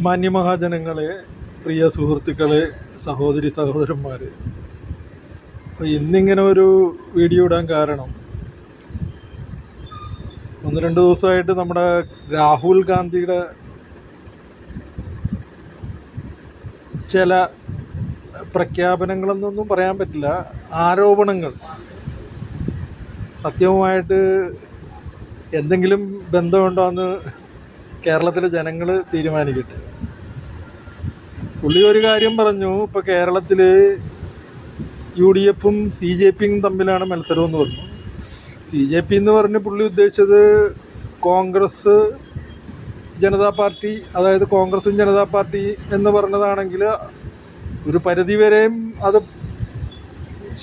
മാന്യമഹാജനങ്ങളെ, പ്രിയ സുഹൃത്തുക്കളെ, സഹോദരി സഹോദരന്മാർ, അപ്പോൾ ഇന്നിങ്ങനെ ഒരു വീഡിയോ ഇടാൻ കാരണം, 1-2 ദിവസമായിട്ട് നമ്മുടെ രാഹുൽ ഗാന്ധിയുടെ ചില പ്രഖ്യാപനങ്ങളെന്നൊന്നും പറയാൻ പറ്റില്ല, ആരോപണങ്ങൾ സത്യവുമായിട്ട് എന്തെങ്കിലും ബന്ധമുണ്ടോ എന്ന് കേരളത്തിലെ ജനങ്ങൾ തീരുമാനിക്കട്ടെ. പുള്ളി ഒരു കാര്യം പറഞ്ഞു, ഇപ്പോൾ കേരളത്തിൽ UDF-ഉം CJP-യും തമ്മിലാണ് മത്സരമെന്ന് പറഞ്ഞു. CJP എന്ന് പറഞ്ഞ് പുള്ളി ഉദ്ദേശിച്ചത് കോൺഗ്രസ് ജനതാ പാർട്ടി, അതായത് കോൺഗ്രസും ജനതാ പാർട്ടി എന്ന് പറഞ്ഞതാണെങ്കിൽ ഒരു പരിധിവരെയും അത്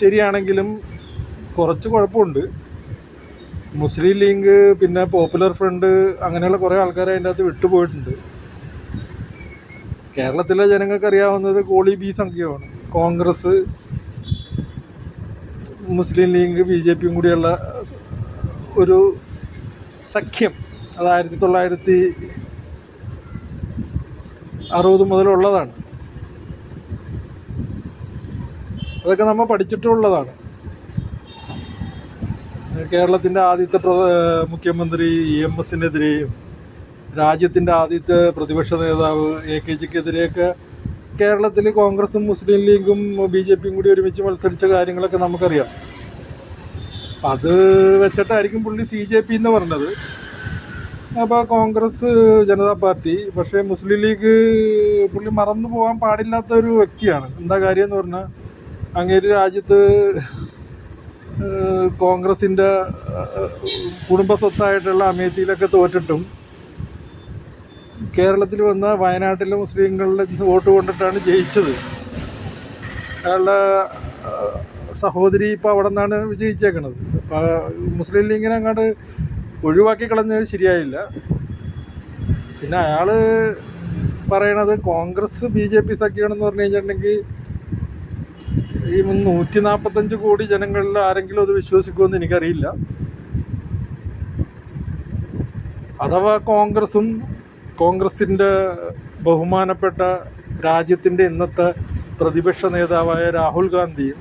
ശരിയാണെങ്കിലും കുറച്ച് കുഴപ്പമുണ്ട്. മുസ്ലിം ലീഗ്, പിന്നെ പോപ്പുലർ ഫ്രണ്ട്, അങ്ങനെയുള്ള കുറേ ആൾക്കാർ അതിൻ്റെ അകത്ത് വിട്ടുപോയിട്ടുണ്ട്. കേരളത്തിലെ ജനങ്ങൾക്ക് അറിയാവുന്നത് കോളി ബി സംഖ്യമാണ്. കോൺഗ്രസ്, മുസ്ലിം ലീഗ്, BJP-യും കൂടിയുള്ള ഒരു സഖ്യം, അത് 1960 മുതലുള്ളതാണ്. അതൊക്കെ നമ്മൾ പഠിച്ചിട്ടുള്ളതാണ്. കേരളത്തിൻ്റെ ആദ്യത്തെ മുഖ്യമന്ത്രി EMS-നെതിരെയും രാജ്യത്തിൻ്റെ ആദ്യത്തെ പ്രതിപക്ഷ നേതാവ് AKജിക്കെതിരെയൊക്കെ കേരളത്തിൽ കോൺഗ്രസും മുസ്ലിം ലീഗും BJP-യും കൂടി ഒരുമിച്ച് മത്സരിച്ച കാര്യങ്ങളൊക്കെ നമുക്കറിയാം. അത് വെച്ചിട്ടായിരിക്കും പുള്ളി CJP എന്ന് പറഞ്ഞത്. അപ്പോൾ കോൺഗ്രസ് ജനതാ പാർട്ടി, പക്ഷേ മുസ്ലിം ലീഗ് പുള്ളി മറന്നു പോകാൻ പാടില്ലാത്ത ഒരു വ്യക്തിയാണ്. എന്താ കാര്യം എന്ന് പറഞ്ഞാൽ, അങ്ങേര് രാജ്യത്ത് കോൺഗ്രസിൻ്റെ കുടുംബ സ്വത്തായിട്ടുള്ള അമേത്തിയിലൊക്കെ തോറ്റിട്ടും കേരളത്തിൽ വന്ന വയനാട്ടിലെ മുസ്ലിങ്ങളുടെ വോട്ട് കൊണ്ടിട്ടാണ് ജയിച്ചത്. അയാളുടെ സഹോദരി ഇപ്പോൾ അവിടെ നിന്നാണ് വിജയിച്ചേക്കണത്. അപ്പോൾ മുസ്ലിം ലീഗിനെ അങ്ങോട്ട് ഒഴിവാക്കി കളഞ്ഞത് ശരിയായില്ല. പിന്നെ അയാൾ പറയണത് കോൺഗ്രസ് BJP സഖ്യമാണെന്ന് പറഞ്ഞു കഴിഞ്ഞിട്ടുണ്ടെങ്കിൽ ഈ 145 കോടി ജനങ്ങളിൽ ആരെങ്കിലും അത് വിശ്വസിക്കുമെന്ന് എനിക്കറിയില്ല. അഥവാ കോൺഗ്രസിൻ്റെ ബഹുമാനപ്പെട്ട രാജ്യത്തിൻ്റെ ഇന്നത്തെ പ്രതിപക്ഷ നേതാവായ രാഹുൽ ഗാന്ധിയും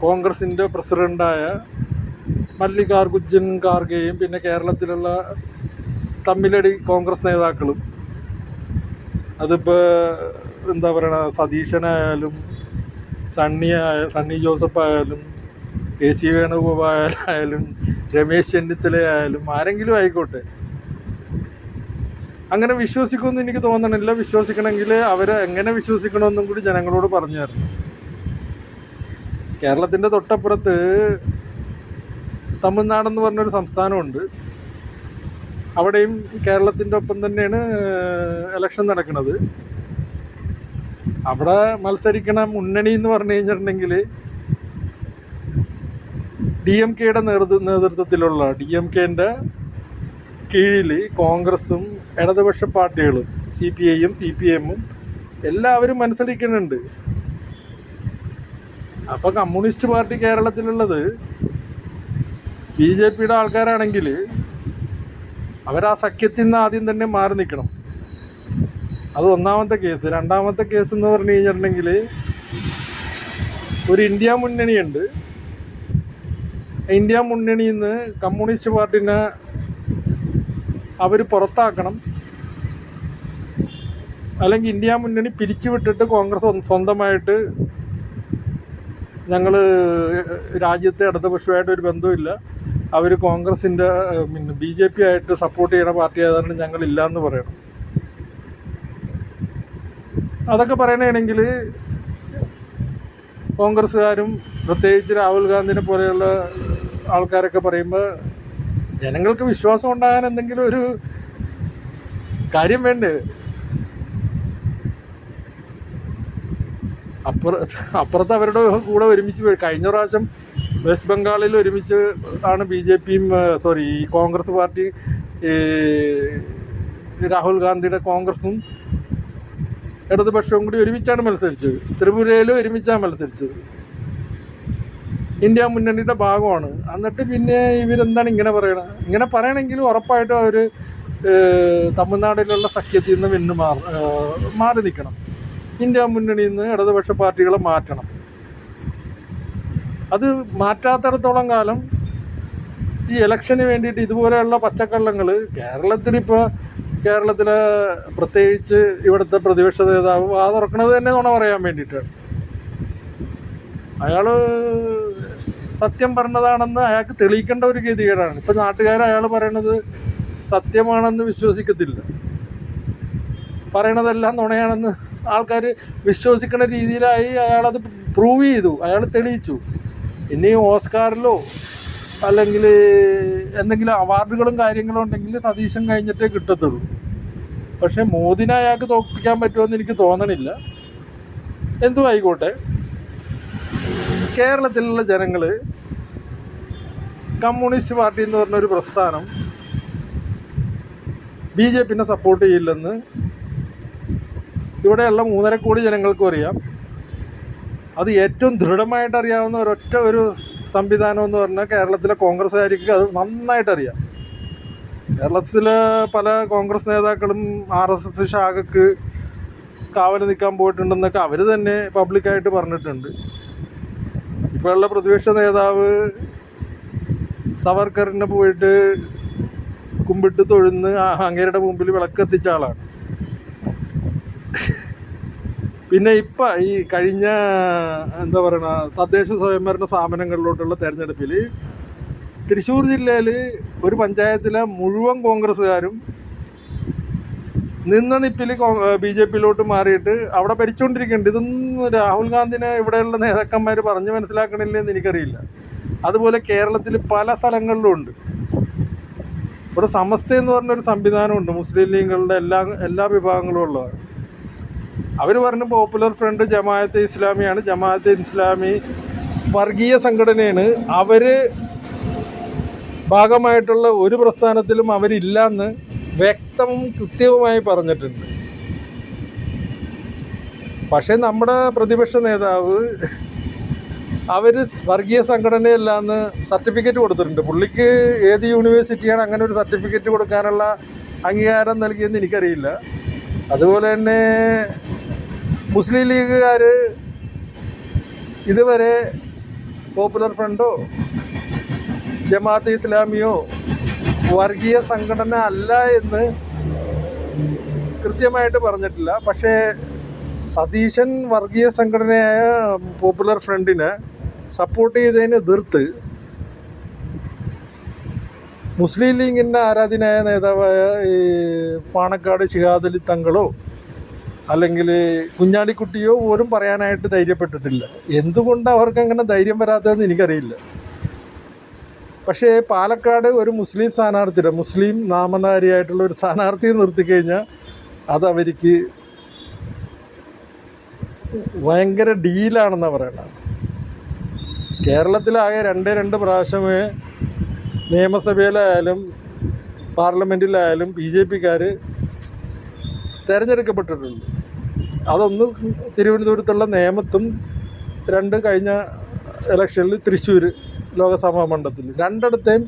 കോൺഗ്രസിൻ്റെ പ്രസിഡൻ്റായ മല്ലികാർജുൻ ഖാർഗെയും പിന്നെ കേരളത്തിലുള്ള തമ്മിലടി കോൺഗ്രസ് നേതാക്കളും, അതിപ്പോൾ എന്താ പറയണ, സതീശനായാലും സണ്ണി ജോസഫ് ആയാലും AC വേണുഗോപാലായാലും രമേശ് ചെന്നിത്തലയായാലും ആരെങ്കിലും ആയിക്കോട്ടെ, അങ്ങനെ വിശ്വസിക്കുമെന്ന് എനിക്ക് തോന്നണില്ല. വിശ്വസിക്കണമെങ്കിൽ അവരെ എങ്ങനെ വിശ്വസിക്കണമെന്നും കൂടി ജനങ്ങളോട് പറഞ്ഞു തരണം. കേരളത്തിൻ്റെ തൊട്ടപ്പുറത്ത് തമിഴ്നാടെന്ന് പറഞ്ഞൊരു സംസ്ഥാനമുണ്ട്. അവിടെയും കേരളത്തിൻ്റെ ഒപ്പം തന്നെയാണ് ഇലക്ഷൻ നടക്കുന്നത്. അവിടെ മത്സരിക്കണ മുന്നണി എന്ന് പറഞ്ഞു കഴിഞ്ഞിട്ടുണ്ടെങ്കിൽ DMKയുടെ നേതൃത്വത്തിലുള്ള DMKൻ്റെ കീഴിൽ കോൺഗ്രസും ഇടതുപക്ഷ പാർട്ടികളും CPI-യും CPM-ഉം എല്ലാവരും മത്സരിക്കുന്നുണ്ട്. അപ്പോൾ കമ്മ്യൂണിസ്റ്റ് പാർട്ടി കേരളത്തിലുള്ളത് BJP-യുടെ ആൾക്കാരാണെങ്കിൽ അവരാ സഖ്യത്തിൽ നിന്ന് ആദ്യം തന്നെ മാറി നിൽക്കണം. അത് ഒന്നാമത്തെ കേസ്. രണ്ടാമത്തെ കേസ് എന്ന് പറഞ്ഞു കഴിഞ്ഞിട്ടുണ്ടെങ്കിൽ, ഒരു ഇന്ത്യ മുന്നണിയുണ്ട്. ഇന്ത്യ മുന്നണിയിൽ നിന്ന് കമ്മ്യൂണിസ്റ്റ് പാർട്ടിനെ അവർ പുറത്താക്കണം, അല്ലെങ്കിൽ ഇന്ത്യ മുന്നണി പിരിച്ചുവിട്ടിട്ട് കോൺഗ്രസ് സ്വന്തമായിട്ട്, ഞങ്ങൾ രാജ്യത്തെ ഇടതുപക്ഷമായിട്ട് ഒരു ബന്ധമില്ല, അവർ കോൺഗ്രസിൻ്റെ BJP ആയിട്ട് സപ്പോർട്ട് ചെയ്യണ പാർട്ടി ആയതുകൊണ്ട് ഞങ്ങളില്ല എന്ന് പറയണം. അതൊക്കെ പറയണമെങ്കിൽ കോൺഗ്രസ്സുകാരും പ്രത്യേകിച്ച് രാഹുൽ ഗാന്ധിനെ പോലെയുള്ള ആൾക്കാരൊക്കെ പറയുമ്പോൾ ജനങ്ങൾക്ക് വിശ്വാസം ഉണ്ടാകാൻ എന്തെങ്കിലും ഒരു കാര്യം വേണ്ടേ? അപ്പുറത്ത് അവരുടെ കൂടെ ഒരുമിച്ച് കഴിഞ്ഞ പ്രാവശ്യം വെസ്റ്റ് ബംഗാളിൽ ഒരുമിച്ച് ആണ് BJP-യും ഈ കോൺഗ്രസ് പാർട്ടി, രാഹുൽ ഗാന്ധിയുടെ കോൺഗ്രസും ഇടതുപക്ഷവും കൂടി ഒരുമിച്ചാണ് മത്സരിച്ചത്. ത്രിപുരയിലും ഒരുമിച്ചാണ് മത്സരിച്ചത്. ഇന്ത്യ മുന്നണിയുടെ ഭാഗമാണ്. എന്നിട്ട് പിന്നെ ഇവരെന്താണ് ഇങ്ങനെ പറയണത്? ഇങ്ങനെ പറയണമെങ്കിലും ഉറപ്പായിട്ടും അവർ തമിഴ്നാട്ടിലുള്ള സഖ്യത്തിൽ നിന്ന് മാറി നിൽക്കണം. ഇന്ത്യ മുന്നണിയിൽ നിന്ന് ഇടതുപക്ഷ പാർട്ടികളെ മാറ്റണം. അത് മാറ്റാത്തിടത്തോളം കാലം ഈ ഇലക്ഷന് വേണ്ടിയിട്ട് ഇതുപോലെയുള്ള പച്ചക്കള്ളങ്ങൾ കേരളത്തിലെ പ്രത്യേകിച്ച് ഇവിടുത്തെ പ്രതിപക്ഷ നേതാവ് തുറക്കണത് തന്നെ നുണ പറയാൻ വേണ്ടിയിട്ടാണ്. അയാൾ സത്യം പറഞ്ഞതാണെന്ന് അയാൾക്ക് തെളിയിക്കേണ്ട ഒരു ഗതികേടാണ്. ഇപ്പം നാട്ടുകാർ അയാൾ പറയണത് സത്യമാണെന്ന് വിശ്വസിക്കത്തില്ല, പറയണതെല്ലാം നുണയാണെന്ന് ആൾക്കാർ വിശ്വസിക്കുന്ന രീതിയിലായി. അയാളത് പ്രൂവ് ചെയ്തു, അയാൾ തെളിയിച്ചു. ഇനി ഓസ്കാറിലോ അല്ലെങ്കിൽ എന്തെങ്കിലും അവാർഡുകളും കാര്യങ്ങളും ഉണ്ടെങ്കിൽ സതീശൻ കഴിഞ്ഞിട്ടേ കിട്ടത്തുള്ളൂ. പക്ഷേ മോദിനെ അയാൾക്ക് തോൽപ്പിക്കാൻ പറ്റുമെന്ന് എനിക്ക് തോന്നണില്ല. എന്തും ആയിക്കോട്ടെ, കേരളത്തിലുള്ള ജനങ്ങൾ കമ്മ്യൂണിസ്റ്റ് പാർട്ടി എന്ന് പറഞ്ഞൊരു പ്രസ്ഥാനം BJP സപ്പോർട്ട് ചെയ്യില്ലെന്ന് ഇവിടെയുള്ള 3.5 കോടി ജനങ്ങൾക്കും അറിയാം. അത് ഏറ്റവും ദൃഢമായിട്ട് അറിയാവുന്ന ഒരു സംവിധാനം എന്ന് പറഞ്ഞാൽ കേരളത്തിലെ കോൺഗ്രസ്സുകാർക്ക് അത് നന്നായിട്ടറിയാം. കേരളത്തിലെ പല കോൺഗ്രസ് നേതാക്കളും RSS ശാഖക്ക് കാവൽ നിൽക്കാൻ പോയിട്ടുണ്ടെന്നൊക്കെ അവർ തന്നെ പബ്ലിക്കായിട്ട് പറഞ്ഞിട്ടുണ്ട്. ഇപ്പോഴുള്ള പ്രതിപക്ഷ നേതാവ് സവർക്കറിനെ പോയിട്ട് കുമ്പിട്ട് തൊഴുന്ന് അങ്ങേരുടെ മുമ്പിൽ വിളക്കെത്തിച്ച ആളാണ്. പിന്നെ ഇപ്പം ഈ കഴിഞ്ഞ തദ്ദേശ സ്വയംഭരണ സ്ഥാപനങ്ങളിലോട്ടുള്ള തെരഞ്ഞെടുപ്പിൽ തൃശ്ശൂർ ജില്ലയിൽ ഒരു പഞ്ചായത്തിലെ മുഴുവൻ കോൺഗ്രസ്സുകാരും നിന്ന നിപ്പിൽ BJP മാറിയിട്ട് അവിടെ ഭരിച്ചുകൊണ്ടിരിക്കുന്നുണ്ട്. ഇതൊന്നും രാഹുൽ ഗാന്ധിനെ ഇവിടെയുള്ള നേതാക്കന്മാർ പറഞ്ഞ് മനസ്സിലാക്കണില്ലെന്ന് എനിക്കറിയില്ല. അതുപോലെ കേരളത്തിൽ പല സ്ഥലങ്ങളിലും ഉണ്ട്. ഇവിടെ സമസ്ത എന്ന് പറഞ്ഞൊരു സംവിധാനമുണ്ട്, മുസ്ലിം ലീഗുകളുടെ എല്ലാ വിഭാഗങ്ങളും ഉള്ളതാണ്. അവർ പറഞ്ഞു പോപ്പുലർ ഫ്രണ്ട് ജമാഅത്തെ ഇസ്ലാമിയാണ്, ജമാഅത്തെ ഇസ്ലാമി വർഗീയ സംഘടനയാണ്, അവർ ഭാഗമായിട്ടുള്ള ഒരു പ്രസ്ഥാനത്തിലും അവരില്ലെന്ന് വ്യക്തവും കൃത്യവുമായി പറഞ്ഞിട്ടുണ്ട്. പക്ഷേ നമ്മുടെ പ്രതിപക്ഷ നേതാവ് അവർ വർഗീയ സംഘടനയല്ലാന്ന് സർട്ടിഫിക്കറ്റ് കൊടുത്തിട്ടുണ്ട്. പുള്ളിക്ക് ഏത് യൂണിവേഴ്സിറ്റിയാണ് അങ്ങനെ ഒരു സർട്ടിഫിക്കറ്റ് കൊടുക്കാനുള്ള അംഗീകാരം നൽകിയെന്ന് എനിക്കറിയില്ല. അതുപോലെ തന്നെ മുസ്ലിം ലീഗുകാർ ഇതുവരെ പോപ്പുലർ ഫ്രണ്ടോ ജമാഅത്തെ ഇസ്ലാമിയോ വർഗീയ സംഘടന അല്ല എന്ന് കൃത്യമായിട്ട് പറഞ്ഞിട്ടില്ല. പക്ഷേ സതീശൻ വർഗീയ സംഘടനയായ പോപ്പുലർ ഫ്രണ്ടിനെ സപ്പോർട്ട് ചെയ്തതിനെ എതിർത്ത് മുസ്ലിം ലീഗിൻ്റെ ആരാധനായ നേതാവായ ഈ പാണക്കാട് ശിഹാദ് അലി തങ്ങളോ അല്ലെങ്കിൽ കുഞ്ഞാലിക്കുട്ടിയോ പോലും പറയാനായിട്ട് ധൈര്യപ്പെട്ടിട്ടില്ല. എന്തുകൊണ്ട് അവർക്ക് അങ്ങനെ ധൈര്യം വരാത്തതെന്ന് എനിക്കറിയില്ല. പക്ഷേ പാലക്കാട് ഒരു മുസ്ലിം സ്ഥാനാർത്ഥിയുടെ മുസ്ലിം നാമധാരിയായിട്ടുള്ള ഒരു സ്ഥാനാർത്ഥിയെ നിർത്തിക്കഴിഞ്ഞാൽ അതവർക്ക് ഭയങ്കര ഡീലാണെന്നാണ് പറയണത്. കേരളത്തിലാകെ 2 പ്രാവശ്യമേ നിയമസഭയിലായാലും പാർലമെൻറ്റിലായാലും BJPക്കാർ തിരഞ്ഞെടുക്കപ്പെട്ടിട്ടുണ്ട്. അതൊന്ന് തിരുവനന്തപുരത്തുള്ള നേമത്തും 2 കഴിഞ്ഞ ഇലക്ഷനിൽ തൃശ്ശൂർ ലോകസഭാ മണ്ഡലത്തിൽ 2ഇടത്തെയും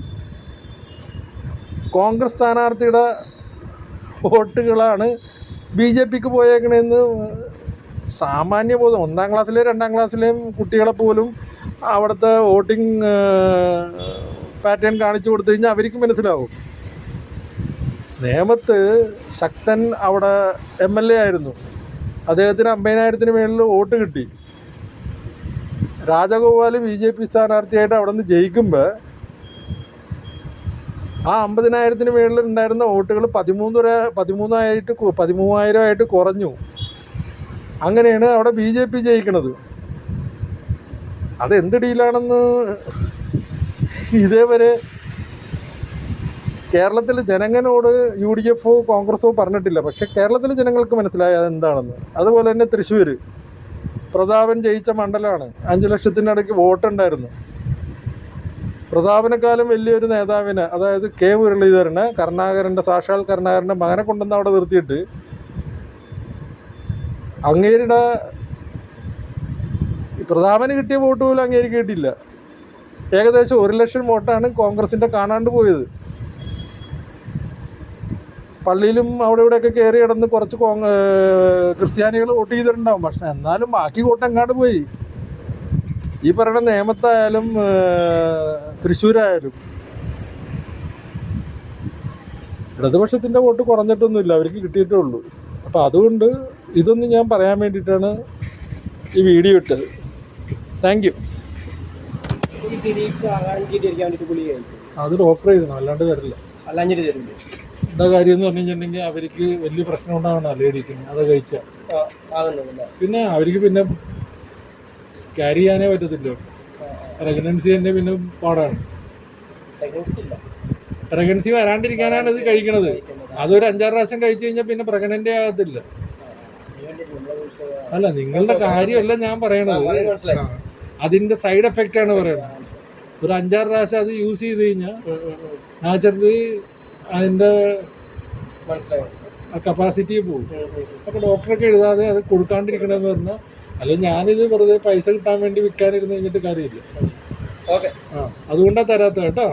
കോൺഗ്രസ് സ്ഥാനാർത്ഥിയുടെ വോട്ടുകളാണ് BJPക്ക് പോയേക്കണേന്ന് സാമാന്യ ബോധം 1-ാം ക്ലാസ്സിലെയും 2-ാം ക്ലാസ്സിലെയും കുട്ടികളെ പോലും അവിടുത്തെ വോട്ടിംഗ് പാറ്റേൺ കാണിച്ചു കൊടുത്തു കഴിഞ്ഞാൽ അവർക്ക് മനസ്സിലാവും. നേമത്ത് ശക്തൻ അവിടെ MLA ആയിരുന്നു, അദ്ദേഹത്തിന് 50,000-ന് മേളിൽ വോട്ട് കിട്ടി. രാജഗോപാൽ BJP സ്ഥാനാർത്ഥിയായിട്ട് അവിടെ നിന്ന് ജയിക്കുമ്പോൾ ആ 50,000-ന് മേളിൽ ഉണ്ടായിരുന്ന വോട്ടുകൾ 13,000 കുറഞ്ഞു. അങ്ങനെയാണ് അവിടെ BJP ജയിക്കണത്. അതെന്ത് ഡീലാണെന്ന് ഇതേവരെ കേരളത്തിലെ ജനങ്ങളോട് UDFോ കോൺഗ്രസോ പറഞ്ഞിട്ടില്ല. പക്ഷേ കേരളത്തിലെ ജനങ്ങൾക്ക് മനസ്സിലായി അതെന്താണെന്ന്. അതുപോലെ തന്നെ തൃശ്ശൂർ പ്രതാപൻ ജയിച്ച മണ്ഡലമാണ്. 5 ലക്ഷത്തിനടുക്ക് വോട്ടുണ്ടായിരുന്നു. പ്രതാപനെക്കാളും വലിയൊരു നേതാവിനെ, അതായത് K മുരളീധരനെ, സാക്ഷാൽ കരുണാകരൻ്റെ മകനെ കൊണ്ടുവന്ന് അവിടെ നിർത്തിയിട്ട് അങ്ങേരുടെ പ്രതാപന് കിട്ടിയ വോട്ട് പോലും അങ്ങേര് കിട്ടിയില്ല. ഏകദേശം 1 ലക്ഷം വോട്ടാണ് കോൺഗ്രസിൻ്റെ കാണാണ്ട് പോയത്. പള്ളിയിലും അവിടെ ഇവിടെയൊക്കെ കയറി കിടന്ന് കുറച്ച് ക്രിസ്ത്യാനികൾ വോട്ട് ചെയ്തിട്ടുണ്ടാവും. പക്ഷെ എന്നാലും ബാക്കി വോട്ട് എങ്ങാണ്ട് പോയി. ഈ പറയുന്ന നേമത്തായാലും തൃശ്ശൂരായാലും ഇടതുപക്ഷത്തിൻ്റെ വോട്ട് കുറഞ്ഞിട്ടൊന്നുമില്ല, അവർക്ക് കിട്ടിയിട്ടേ ഉള്ളൂ. അപ്പോൾ അതുകൊണ്ട് ഇതൊന്നും ഞാൻ പറയാൻ വേണ്ടിയിട്ടാണ് ഈ വീഡിയോ ഇട്ടത്. Thank you. അത് ഡോക്ടർ എഴുതണം, അല്ലാണ്ട് തരില്ല. എന്താ കാര്യം എന്ന് പറഞ്ഞു കഴിഞ്ഞിട്ടുണ്ടെങ്കിൽ അവർക്ക് വലിയ പ്രശ്നം ഉണ്ടാവണം ലേഡീസിന് അത് കഴിച്ചാൽ. പിന്നെ അവർക്ക് പിന്നെ ക്യാരി ചെയ്യാനേ പറ്റത്തില്ലോ. പ്രഗ്നൻസി തന്നെ പിന്നെ പാടാണ്. പ്രഗ്നൻസി വരാണ്ടിരിക്കാനാണ് ഇത് കഴിക്കണത്. അതൊരു 5-6 പ്രാവശ്യം കഴിച്ചു കഴിഞ്ഞാൽ പിന്നെ പ്രഗ്നൻ്റ് ആകത്തില്ല. അല്ല, നിങ്ങളുടെ കാര്യമല്ല ഞാൻ പറയണത്, അതിൻ്റെ സൈഡ് എഫക്റ്റ് ആണ് പറയുന്നത്. ഒരു 5-6 പ്രാവശ്യം അത് യൂസ് ചെയ്ത് കഴിഞ്ഞാൽ നാച്ചുറലി അതിൻ്റെ കപ്പാസിറ്റി പോകും. അപ്പോൾ ഡോക്ടറൊക്കെ എഴുതാതെ അത് കൊടുക്കാണ്ടിരിക്കണമെന്ന് പറഞ്ഞാൽ, അല്ലെങ്കിൽ ഞാനിത് വെറുതെ പൈസ കിട്ടാൻ വേണ്ടി വിൽക്കാനിരുന്ന് കഴിഞ്ഞിട്ട് കാര്യമില്ല. അതുകൊണ്ടാണ് തരാത്തത് കേട്ടോ.